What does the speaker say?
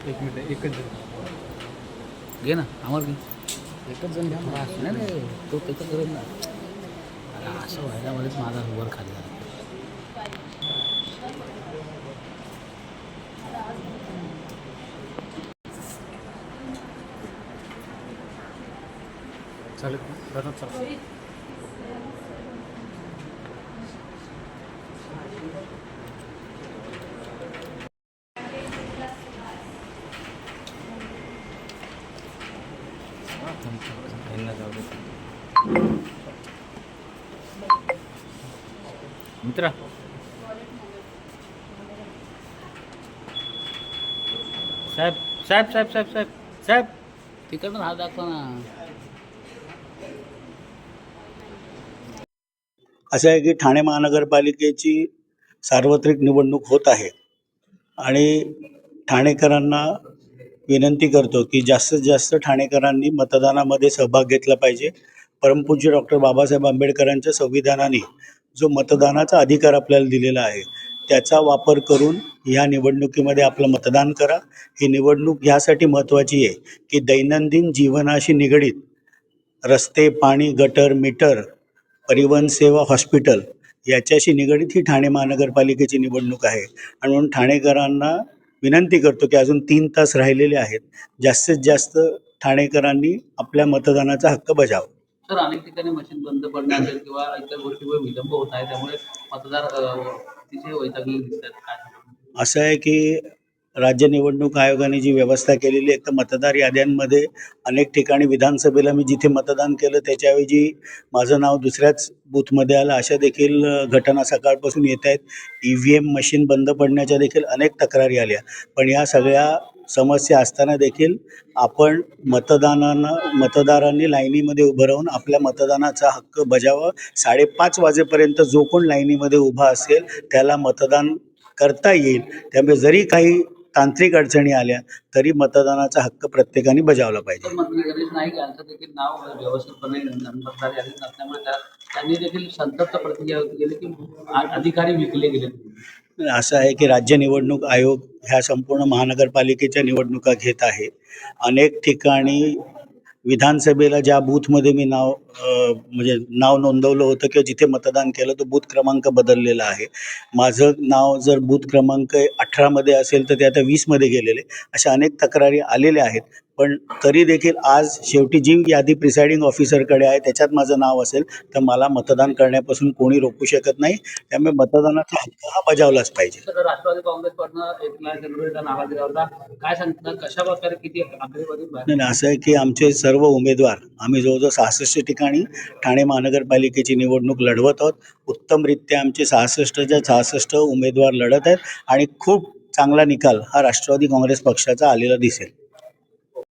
एक मिनिट, एकच जण घे ना, आम्हाला घे. एकच जण घ्या ना. नाही नाही, तो त्याचं करेल ना. अरे असं व्हायल्यामध्येच माझा वर खाली झाला. चालेल बरं चालेल. मित्रा साहेब साहेब साहेब साहेब साहेब साहेब तिकडनं हात दाखवा ना. असं आहे की ठाणे महानगरपालिकेची सार्वत्रिक निवडणूक होत आहे आणि ठाणेकरांना विनंती करतो की जास्तीत जास्त ठाणेकरांनी मतदानामध्ये सहभाग घेतला पाहिजे. परमपूज्य डॉक्टर बाबासाहेब आंबेडकरांच्या संविधानाने जो मतदानाचा अधिकार आपल्याला दिलेला आहे त्याचा वापर करून ह्या निवडणुकीमध्ये आपलं मतदान करा. ही निवडणूक ह्यासाठी महत्त्वाची आहे की दैनंदिन जीवनाशी निगडीत रस्ते, पाणी, गटर, मीटर, परिवहन सेवा, हॉस्पिटल याच्याशी निगडीत ही ठाणे महानगरपालिकेची निवडणूक आहे. आणि म्हणून ठाणेकरांना विनंती करतो की अजून 3 तास राहिलेले आहेत. जास्तीत जास्त ठाणेकरांनी आपल्या मतदानाचा हक्क बजावा. सर, अनेक ठिकाणी मशीन बंद पडणं असेल किंवा इतर गोष्टीवर विलंब होत आहे, त्यामुळे मतदार अतिशय वैतागलेले दिसतात. काय सांगणार? असं आहे की राज्य निवडणूक आयोगाने जी व्यवस्था केलेली आहे तर मतदार याद्यांमध्ये अनेक ठिकाणी विधानसभेला मी जिथे मतदान केलं त्याच्याऐवजी माझं नाव दुसऱ्याच बूथमध्ये आलं, अशा देखील घटना सकाळपासून येत आहेत. EVM मशीन बंद पडण्याच्या देखील अनेक तक्रारी आल्या. पण या सगळ्या समस्या असताना देखील आपण मतदारांनी लाईनीमध्ये उभं राहून आपल्या मतदानाचा हक्क बजावा. 5:30 वाजेपर्यंत जो कोण लाईनीमध्ये उभा असेल त्याला मतदान करता येईल. त्यामुळे जरी काही तांत्रिक अडचणी आल्या तरी मतदानाचा हक्क प्रत्येकाने बजावला पाहिजे. मंत्री गणेश नाईक यांचं देखील नाव व्यवस्थितपणे मतदार यादीत नसल्यामुळे त्यांनी देखील संतप्त प्रतिक्रिया व्यक्त केली की अधिकारी विकले गेले. असं आहे की राज्य निवडणूक आयोग ह्या संपूर्ण महानगरपालिकेच्या निवडणुका घेत आहे. अनेक ठिकाणी विधानसभेला ज्या बूथमध्ये मी नाव नोंदवलं होतं किंवा जिथे मतदान केलं तो बूथ क्रमांक बदललेला आहे. माझं नाव जर बूथ क्रमांक 18मध्ये असेल तर ते आता 20मध्ये गेलेले. अशा अनेक तक्रारी आलेल्या आहेत. पण तरी देखील आज शेवटी जी यादी प्रिसाइडिंग ऑफिसरकडे आहे त्याच्यात माझं नाव असेल तर मला मतदान करण्यापासून कोणी रोखू शकत नाही. त्यामुळे मतदानाचा हक्क हा बजावलाच पाहिजे. राष्ट्रवादी काँग्रेसकडनं एकनाथ शिंदेचा नारा दिला होता. काय सांगतात, कशा प्रकारे किती आकडेवारी? नाही, असं आहे की आमचे सर्व उमेदवार आम्ही जवळजवळ 66 ठिकाणी ठाणे महानगरपालिकेची निवडणूक लढवत आहोत. उत्तमरित्या आमचे 66च्या 66 उमेदवार लढत आहेत आणि खूप चांगला निकाल हा राष्ट्रवादी काँग्रेस पक्षाचा आलेला दिसेल.